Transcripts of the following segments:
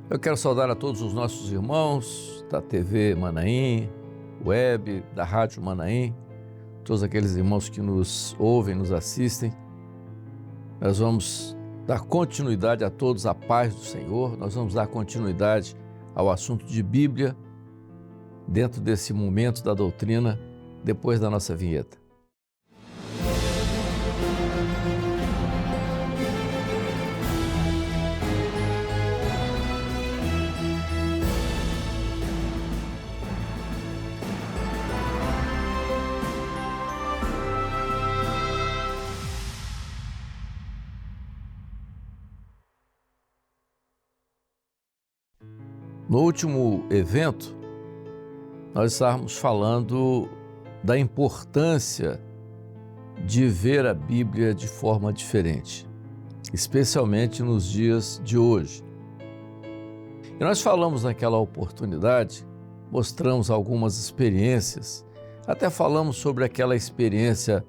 Eu quero saudar a todos os nossos irmãos da TV Manaim, web, da Rádio Manaim, todos aqueles irmãos que nos ouvem, nos assistem. Nós vamos dar continuidade a todos, a paz do Senhor. Nós vamos dar continuidade ao assunto de Bíblia dentro desse momento da doutrina, depois da nossa vinheta. No último evento, nós estávamos falando da importância de ver a Bíblia de forma diferente, especialmente nos dias de hoje. E nós falamos naquela oportunidade, mostramos algumas experiências, até falamos sobre aquela experiência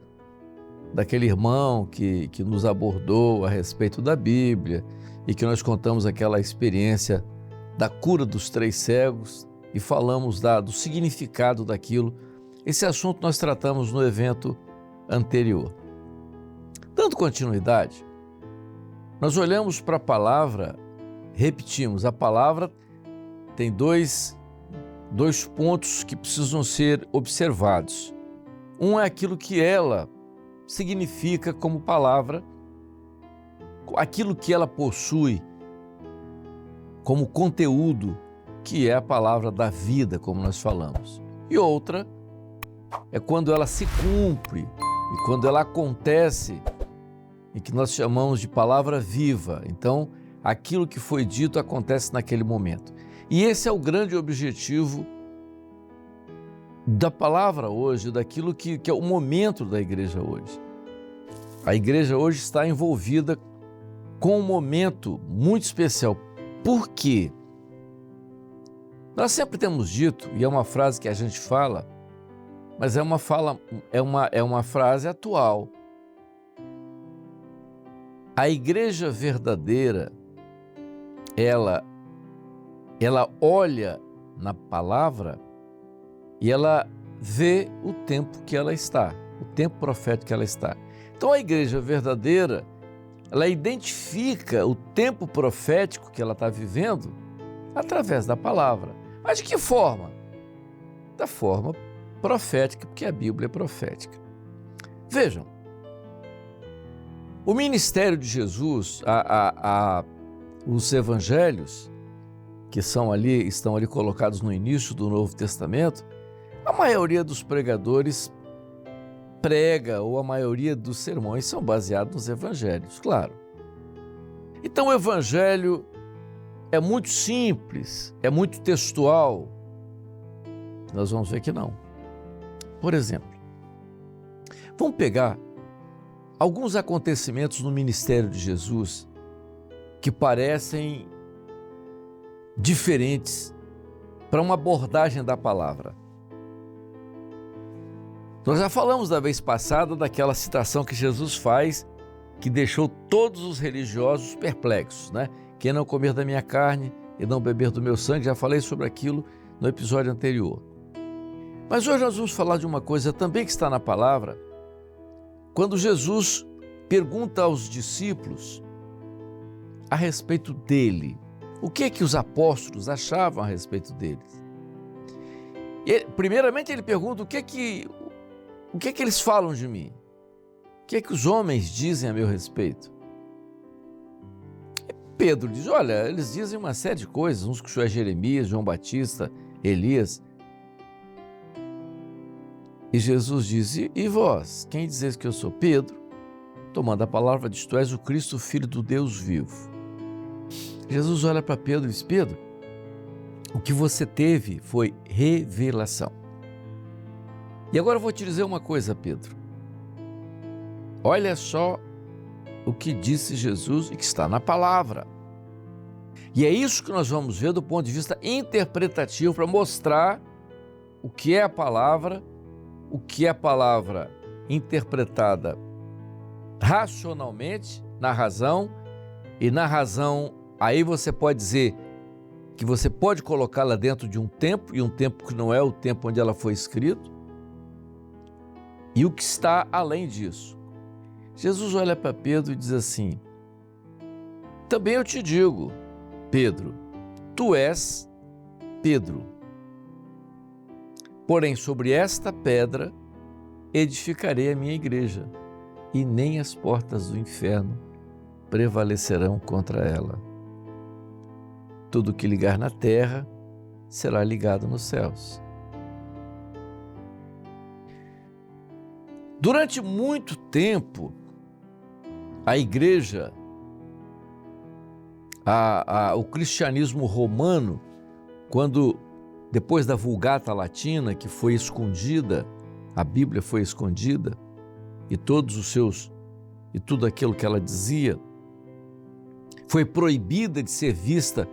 daquele irmão que nos abordou a respeito da Bíblia e que nós contamos aquela experiência da cura dos 3 cegos e falamos do significado daquilo. Esse assunto nós tratamos no evento anterior. Dando continuidade, nós olhamos para a palavra, repetimos, a palavra tem dois pontos que precisam ser observados. Um é aquilo que ela significa como palavra, aquilo que ela possui como conteúdo, que é a palavra da vida, como nós falamos. E outra é quando ela se cumpre e quando ela acontece, e que nós chamamos de palavra viva. Então, aquilo que foi dito acontece naquele momento. E esse é o grande objetivo da palavra hoje, daquilo que é o momento da igreja hoje. A igreja hoje está envolvida com um momento muito especial. Por quê? Nós sempre temos dito, e é uma frase que a gente fala, mas é uma frase atual. A igreja verdadeira, ela olha na palavra e ela vê o tempo que ela está, o tempo profético que ela está. Então a igreja verdadeira, ela identifica o tempo profético que ela está vivendo através da palavra. Mas de que forma? Da forma profética, porque a Bíblia é profética. Vejam, o ministério de Jesus, os evangelhos que estão ali colocados no início do Novo Testamento, a maioria dos pregadores prega, ou a maioria dos sermões são baseados nos evangelhos, claro. Então o evangelho é muito simples, é muito textual. Nós vamos ver que não. Por exemplo, vamos pegar alguns acontecimentos no ministério de Jesus que parecem diferentes para uma abordagem da palavra. Nós já falamos da vez passada daquela citação que Jesus faz, que deixou todos os religiosos perplexos, né? Quem não comer da minha carne e não beber do meu sangue, já falei sobre aquilo no episódio anterior. Mas hoje nós vamos falar de uma coisa também que está na palavra, quando Jesus pergunta aos discípulos a respeito dele, o que é que os apóstolos achavam a respeito deles. Primeiramente ele pergunta o que é que eles falam de mim? O que é que os homens dizem a meu respeito? Pedro diz, olha, eles dizem uma série de coisas, uns que o senhor é Jeremias, João Batista, Elias. E Jesus diz, e vós, quem dizeis que eu sou? Pedro, tomando a palavra, diz, tu és o Cristo, filho do Deus vivo. Jesus olha para Pedro e diz, Pedro, o que você teve foi revelação. E agora eu vou te dizer uma coisa, Pedro. Olha só o que disse Jesus e que está na palavra. E é isso que nós vamos ver do ponto de vista interpretativo para mostrar o que é a palavra interpretada racionalmente, na razão, e na razão, aí você pode dizer, que você pode colocá-la dentro de um tempo, e um tempo que não é o tempo onde ela foi escrita, e o que está além disso. Jesus olha para Pedro e diz assim: também eu te digo, Pedro, tu és Pedro, porém sobre esta pedra edificarei a minha igreja, e nem as portas do inferno prevalecerão contra ela. Tudo que ligar na terra será ligado nos céus. Durante muito tempo, a igreja, o cristianismo romano, quando depois da Vulgata Latina, que foi escondida, a Bíblia foi escondida, e tudo aquilo que ela dizia, foi proibida de ser vista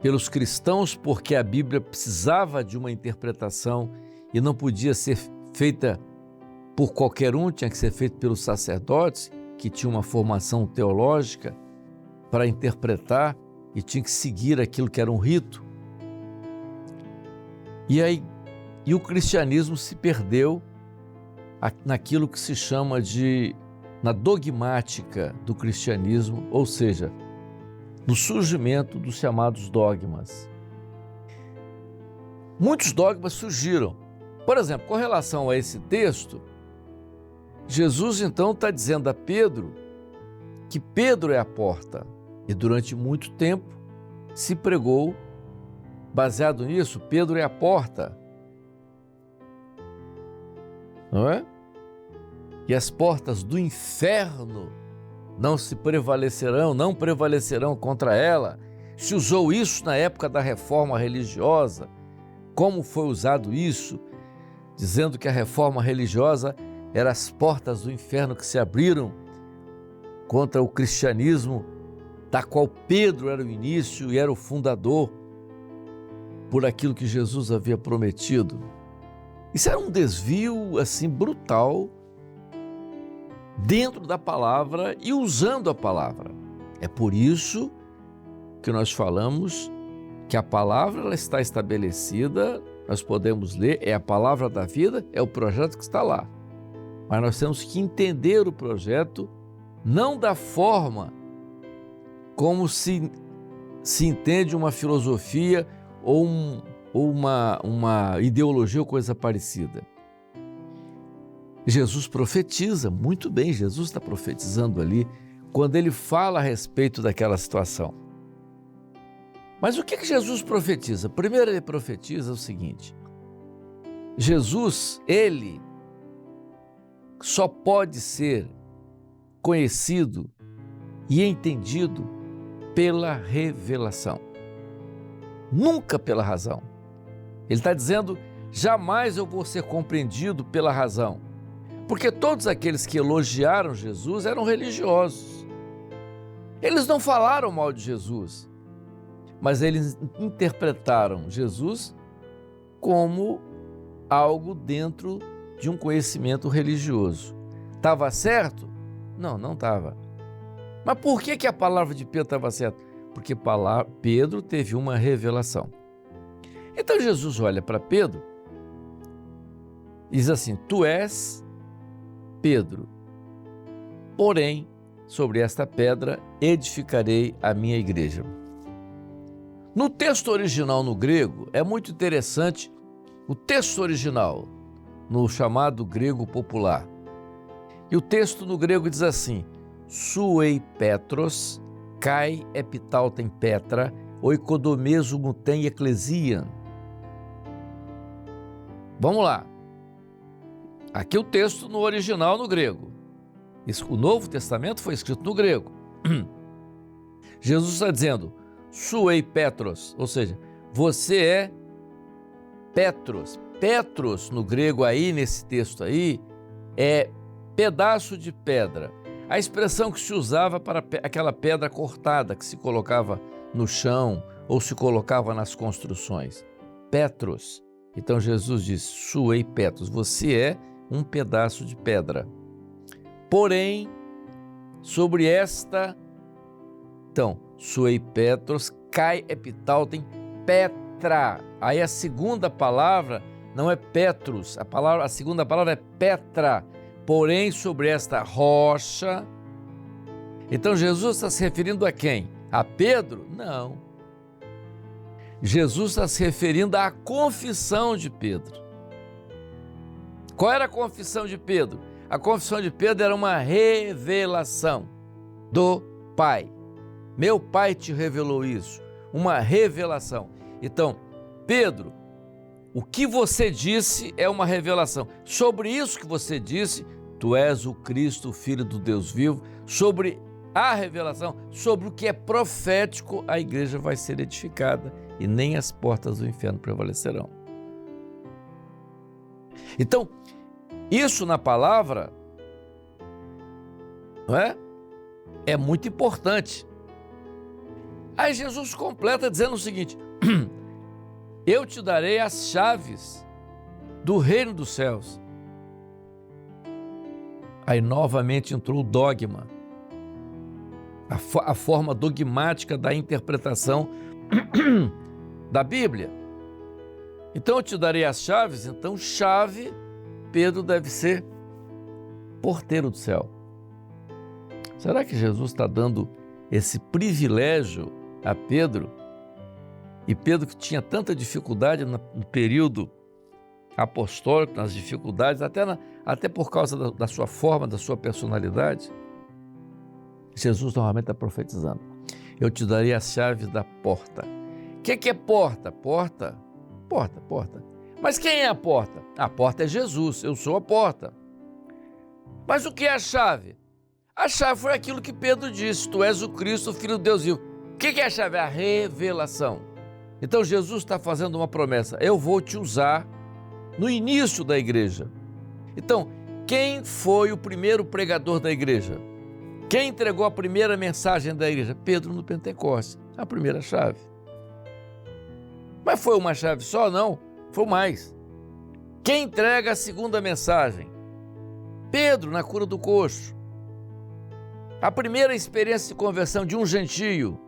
pelos cristãos, porque a Bíblia precisava de uma interpretação e não podia ser feita por qualquer um, tinha que ser feito pelos sacerdotes, que tinham uma formação teológica para interpretar e tinha que seguir aquilo que era um rito. E o cristianismo se perdeu naquilo que se chama na dogmática do cristianismo, ou seja, no surgimento dos chamados dogmas. Muitos dogmas surgiram. Por exemplo, com relação a esse texto, Jesus então está dizendo a Pedro que Pedro é a porta, e durante muito tempo se pregou, baseado nisso, Pedro é a porta, não é? E as portas do inferno não prevalecerão contra ela. Se usou isso na época da reforma religiosa. Como foi usado isso? Dizendo que a reforma religiosa eram as portas do inferno que se abriram contra o cristianismo, da qual Pedro era o início e era o fundador, por aquilo que Jesus havia prometido. Isso era um desvio assim brutal dentro da palavra e usando a palavra. É por isso que nós falamos que a palavra ela está estabelecida, nós podemos ler, é a palavra da vida, é o projeto que está lá. Mas nós temos que entender o projeto não da forma como se entende uma filosofia ou uma ideologia ou coisa parecida. Jesus profetiza, muito bem, Jesus está profetizando ali, quando ele fala a respeito daquela situação. Mas o que Jesus profetiza? Primeiro ele profetiza o seguinte: Jesus, ele só pode ser conhecido e entendido pela revelação, nunca pela razão. Ele está dizendo, jamais eu vou ser compreendido pela razão, porque todos aqueles que elogiaram Jesus eram religiosos. Eles não falaram mal de Jesus, mas eles interpretaram Jesus como algo dentro de um conhecimento religioso. Estava certo? Não, não estava. Mas por que a palavra de Pedro estava certa? Porque Pedro teve uma revelação. Então Jesus olha para Pedro e diz assim: tu és Pedro, porém sobre esta pedra edificarei a minha igreja. No texto original no grego, é muito interessante o texto original, no chamado grego popular. E o texto no grego diz assim: Suei Petros, kai epitauten Petra, oikodomesu muten ecclesiam. Vamos lá. Aqui o texto no original no grego. O Novo Testamento foi escrito no grego. Jesus está dizendo, Suei Petros, ou seja, você é Petros. Petros no grego aí, nesse texto aí, é pedaço de pedra. A expressão que se usava para aquela pedra cortada que se colocava no chão ou se colocava nas construções. Petros. Então Jesus diz, Suei Petros, você é um pedaço de pedra. Porém, sobre esta, então, Suei Petros, Kai epitaltem Petra. Aí a segunda palavra não é Petrus, a segunda palavra é Petra. Porém, sobre esta rocha. Então, Jesus está se referindo a quem? A Pedro? Não. Jesus está se referindo à confissão de Pedro. Qual era a confissão de Pedro? A confissão de Pedro era uma revelação do Pai. Meu Pai te revelou isso. Uma revelação. Então, Pedro, o que você disse é uma revelação. Sobre isso que você disse, tu és o Cristo, o Filho do Deus vivo. Sobre a revelação, sobre o que é profético, a igreja vai ser edificada e nem as portas do inferno prevalecerão. Então, isso na palavra, não é? É muito importante. Aí Jesus completa dizendo o seguinte: eu te darei as chaves do reino dos céus. Aí novamente entrou o dogma, a forma dogmática da interpretação da Bíblia. Então eu te darei as chaves. Então chave, Pedro deve ser porteiro do céu. Será que Jesus está dando esse privilégio a Pedro? E Pedro, que tinha tanta dificuldade no período apostólico, nas dificuldades, até por causa da sua forma, da sua personalidade, Jesus novamente está profetizando. Eu te darei as chaves da porta. O que é porta? Porta. Mas quem é a porta? A porta é Jesus, eu sou a porta. Mas o que é a chave? A chave foi aquilo que Pedro disse: tu és o Cristo, o Filho de Deus vivo. O que é a chave? A revelação. Então Jesus está fazendo uma promessa: eu vou te usar no início da igreja. Então, quem foi o primeiro pregador da igreja? Quem entregou a primeira mensagem da igreja? Pedro no Pentecostes, a primeira chave. Mas foi uma chave só? Não, foi mais. Quem entrega a segunda mensagem? Pedro na cura do coxo. A primeira experiência de conversão de um gentio?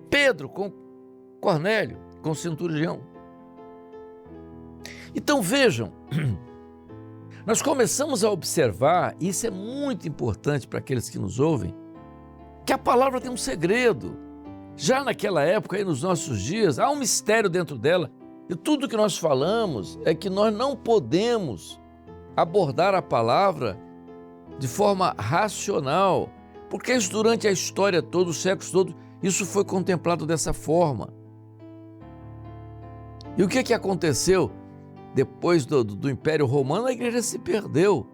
Pedro com Cornélio, com o centurião. Então vejam, nós começamos a observar, e isso é muito importante para aqueles que nos ouvem, que a palavra tem um segredo. Já naquela época, aí nos nossos dias, há um mistério dentro dela. E tudo que nós falamos é que nós não podemos abordar a palavra de forma racional, porque isso durante a história toda, os séculos todos, isso foi contemplado dessa forma. E o que aconteceu? Depois do Império Romano, a igreja se perdeu,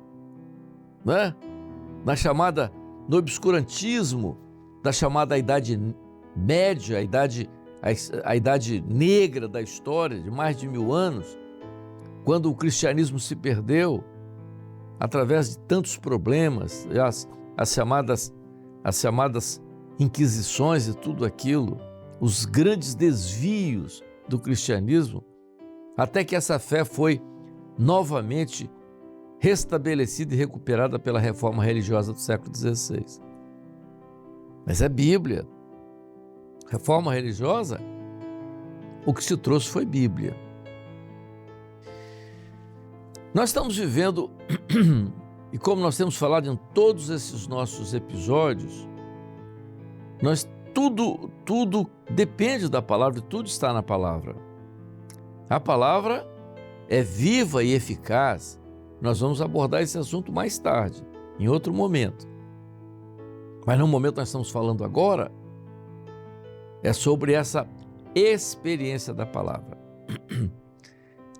né? No obscurantismo, da chamada Idade Média, a idade negra da história, de mais de 1000 anos, quando o cristianismo se perdeu, através de tantos problemas, as chamadas inquisições e tudo aquilo, os grandes desvios do cristianismo, até que essa fé foi novamente restabelecida e recuperada pela reforma religiosa do século XVI. Mas é Bíblia. Reforma religiosa, o que se trouxe foi Bíblia. Nós estamos vivendo, e como nós temos falado em todos esses nossos episódios, tudo depende da palavra, tudo está na palavra. A palavra é viva e eficaz. Nós vamos abordar esse assunto mais tarde, em outro momento. Mas no momento que nós estamos falando agora, é sobre essa experiência da palavra.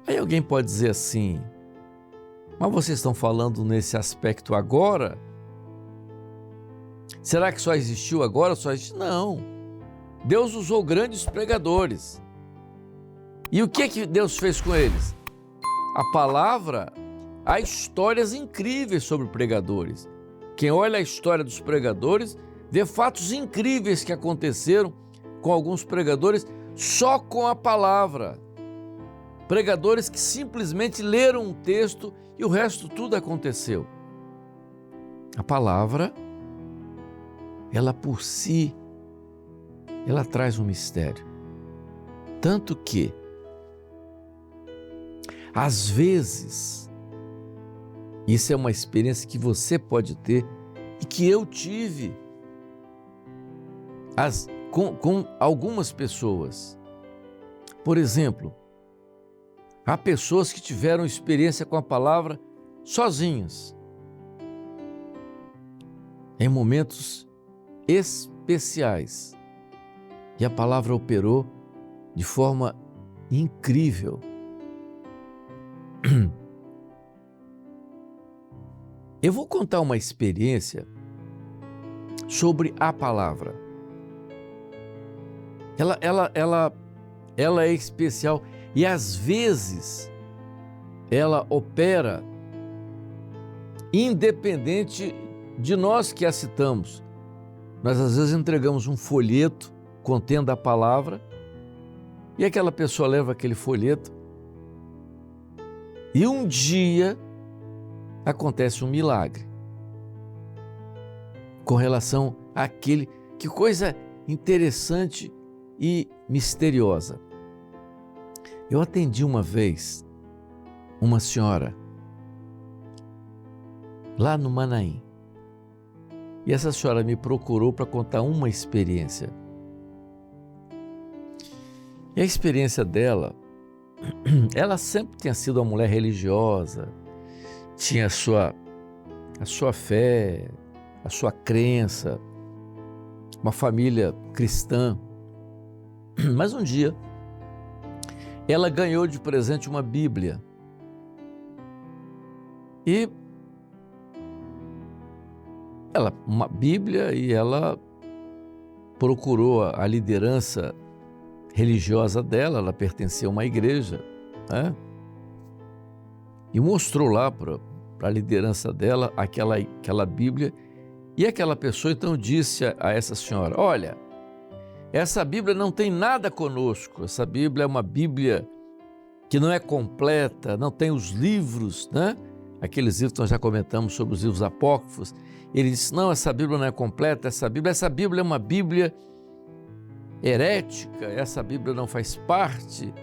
Aí alguém pode dizer assim: mas vocês estão falando nesse aspecto agora? Será que só existiu agora? Não. Deus usou grandes pregadores. E o que Deus fez com eles? A palavra, há histórias incríveis sobre pregadores. Quem olha a história dos pregadores, vê fatos incríveis que aconteceram com alguns pregadores só com a palavra. Pregadores que simplesmente leram um texto e o resto tudo aconteceu. A palavra, ela por si, ela traz um mistério. Tanto que, às vezes, isso é uma experiência que você pode ter e que eu tive com algumas pessoas. Por exemplo, há pessoas que tiveram experiência com a palavra sozinhas, em momentos especiais, e a palavra operou de forma incrível. Eu vou contar uma experiência sobre a palavra. Ela é especial e às vezes ela opera independente de nós que a citamos. Nós às vezes entregamos um folheto contendo a palavra e aquela pessoa leva aquele folheto e um dia acontece um milagre com relação àquele. Que coisa interessante e misteriosa. Eu atendi uma vez uma senhora lá no Manaim. E essa senhora me procurou para contar uma experiência. E a experiência dela, ela sempre tinha sido uma mulher religiosa, tinha a sua fé, a sua crença, uma família cristã. Mas um dia, ela ganhou de presente uma Bíblia. E uma Bíblia, e ela procurou a liderança religiosa dela, ela pertencia a uma igreja, né? E mostrou lá para a liderança dela aquela Bíblia, e aquela pessoa então disse a essa senhora: olha, essa Bíblia não tem nada conosco, essa Bíblia é uma Bíblia que não é completa, não tem os livros, né? Aqueles livros que nós já comentamos sobre os livros apócrifos. Ele disse: não, essa Bíblia não é completa, essa Bíblia é uma Bíblia herética, essa Bíblia não faz parte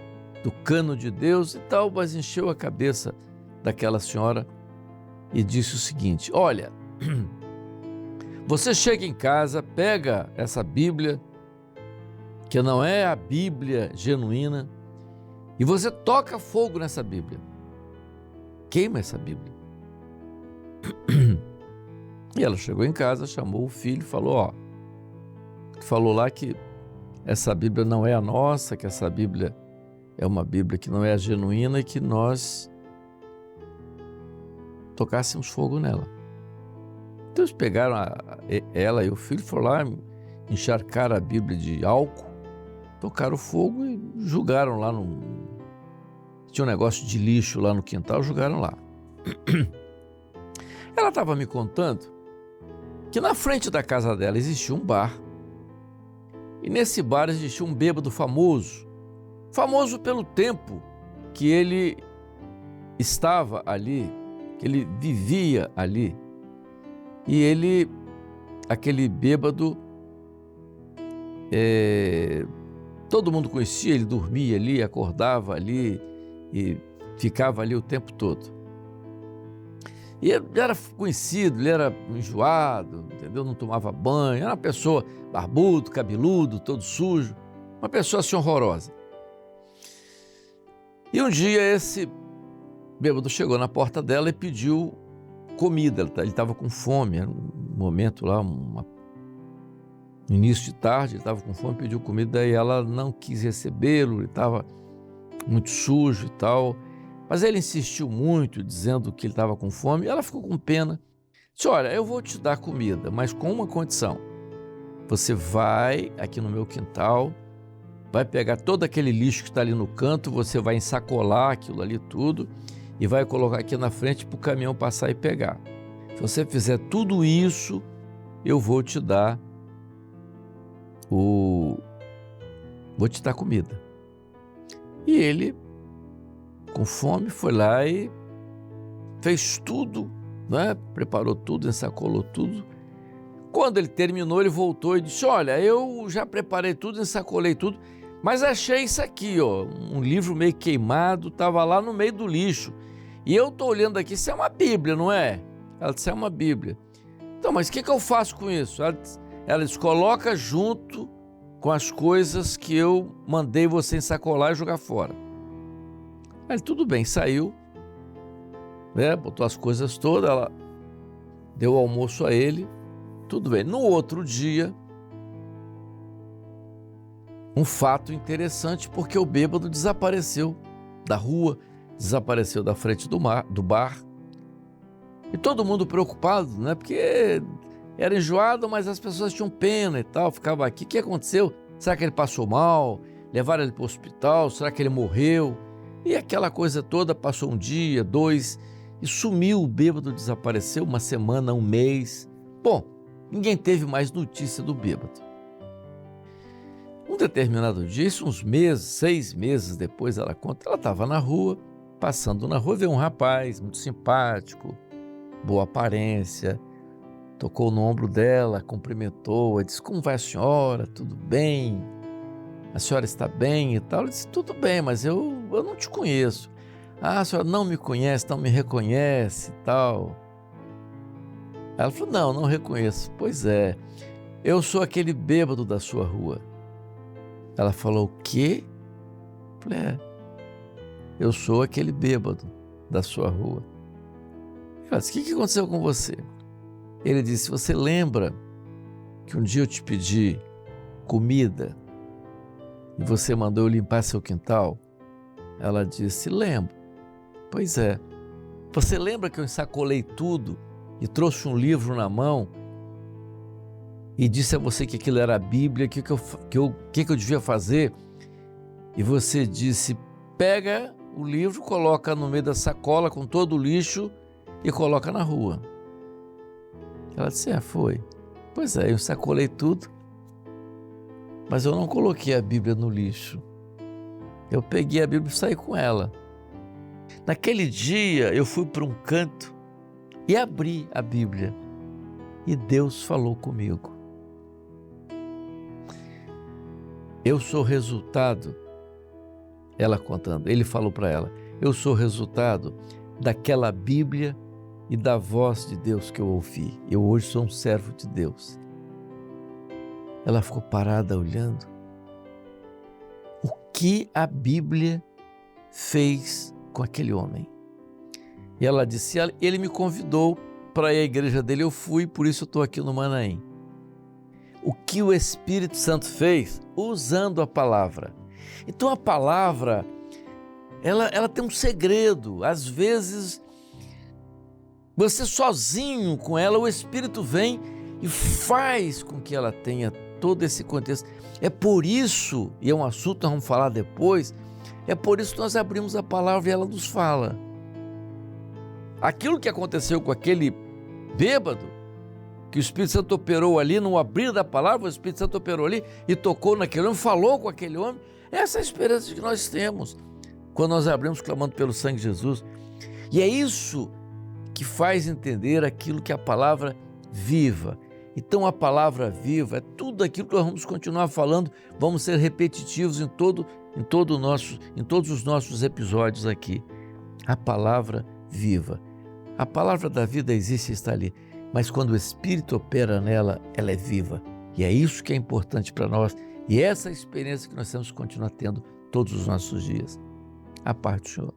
do cano de Deus e tal, mas encheu a cabeça daquela senhora e disse o seguinte: olha, você chega em casa, pega essa Bíblia, que não é a Bíblia genuína, e você toca fogo nessa Bíblia, queima essa Bíblia. E ela chegou em casa, chamou o filho e falou: falou lá que essa Bíblia não é a nossa, que essa Bíblia é uma Bíblia que não é a genuína e que nós tocássemos fogo nela. Então eles pegaram ela e o filho, foram lá, encharcaram a Bíblia de álcool, tocaram fogo e jogaram lá tinha um negócio de lixo lá no quintal, jogaram lá. Ela estava me contando que na frente da casa dela existia um bar, e nesse bar existia um bêbado famoso pelo tempo que ele estava ali, que ele vivia ali. E aquele bêbado, todo mundo conhecia, ele dormia ali, acordava ali e ficava ali o tempo todo. E ele era conhecido, ele era enjoado, entendeu? Não tomava banho, era uma pessoa barbudo, cabeludo, todo sujo, uma pessoa assim horrorosa. E um dia esse bêbado chegou na porta dela e pediu comida, ele estava com fome, era um momento lá, no início de tarde, ele estava com fome, pediu comida, e ela não quis recebê-lo, ele estava muito sujo e tal. Mas ele insistiu muito, dizendo que ele estava com fome, e ela ficou com pena. Disse: olha, eu vou te dar comida, mas com uma condição. Você vai aqui no meu quintal, vai pegar todo aquele lixo que está ali no canto, você vai ensacolar aquilo ali tudo e vai colocar aqui na frente para o caminhão passar e pegar. Se você fizer tudo isso, eu vou te dar comida. E ele, com fome, foi lá e fez tudo, né? Preparou tudo, ensacolou tudo, Quando ele terminou, ele voltou e disse: olha, eu já preparei tudo, ensacolei tudo, mas achei isso aqui, ó, um livro meio queimado, estava lá no meio do lixo. E eu estou olhando aqui, isso é uma Bíblia, não é? Ela disse: é uma Bíblia. Então, mas o que eu faço com isso? Ela disse: coloca junto com as coisas que eu mandei você ensacolar e jogar fora. Aí, tudo bem, saiu, né? Botou as coisas todas, ela deu o almoço a ele, tudo bem. No outro dia, um fato interessante, porque o bêbado desapareceu da rua, desapareceu da frente do bar, e todo mundo preocupado, né? Porque era enjoado, mas as pessoas tinham pena e tal, ficava aqui. O que aconteceu? Será que ele passou mal? Levaram ele para o hospital? Será que ele morreu? E aquela coisa toda, passou um dia, 2, e sumiu, o bêbado desapareceu, uma semana, um mês. Bom, ninguém teve mais notícia do bêbado. Um determinado dia, isso uns meses, 6 meses depois, ela conta, ela estava na rua, passando na rua, veio um rapaz muito simpático, boa aparência, tocou no ombro dela, cumprimentou, disse: como vai a senhora? Tudo bem? A senhora está bem e tal? Ela disse: tudo bem, mas eu não te conheço. Ah, a senhora não me conhece, não me reconhece e tal. Ela falou: não reconheço. Pois é, eu sou aquele bêbado da sua rua. Ela falou: o quê? Eu falei: eu sou aquele bêbado da sua rua. Ela disse: o que aconteceu com você? Ele disse: você lembra que um dia eu te pedi comida e você mandou eu limpar seu quintal? Ela disse: lembro. Pois é. Você lembra que eu ensacolei tudo e trouxe um livro na mão e disse a você que aquilo era a Bíblia, que eu devia fazer? E você disse: pega o livro, coloca no meio da sacola com todo o lixo e coloca na rua. Ela disse: foi. Pois é, eu sacolei tudo, mas eu não coloquei a Bíblia no lixo. Eu peguei a Bíblia e saí com ela. Naquele dia eu fui para um canto e abri a Bíblia e Deus falou comigo. Eu sou resultado, ela contando, ele falou para ela: eu sou resultado daquela Bíblia e da voz de Deus que eu ouvi. Eu hoje sou um servo de Deus. Ela ficou parada olhando. O que a Bíblia fez com aquele homem? E ela disse: ele me convidou para ir à igreja dele, eu fui, por isso eu estou aqui no Manaim. O que o Espírito Santo fez usando a palavra. Então a palavra, ela tem um segredo. Às vezes, você sozinho com ela, o Espírito vem e faz com que ela tenha todo esse contexto. É por isso, e é um assunto que nós vamos falar depois, é por isso que nós abrimos a palavra e ela nos fala. Aquilo que aconteceu com aquele bêbado, que o Espírito Santo operou ali, no abrir da palavra, o Espírito Santo operou ali e tocou naquele homem, falou com aquele homem. Essa é a esperança que nós temos quando nós abrimos clamando pelo sangue de Jesus. E é isso que faz entender aquilo que a palavra viva. Então a palavra viva é tudo aquilo que nós vamos continuar falando, vamos ser repetitivos em todos os nossos episódios aqui. A palavra viva. A palavra da vida existe e está ali, mas quando o Espírito opera nela, ela é viva. E é isso que é importante para nós, e essa experiência que nós temos que continuar tendo todos os nossos dias. A paz do Senhor.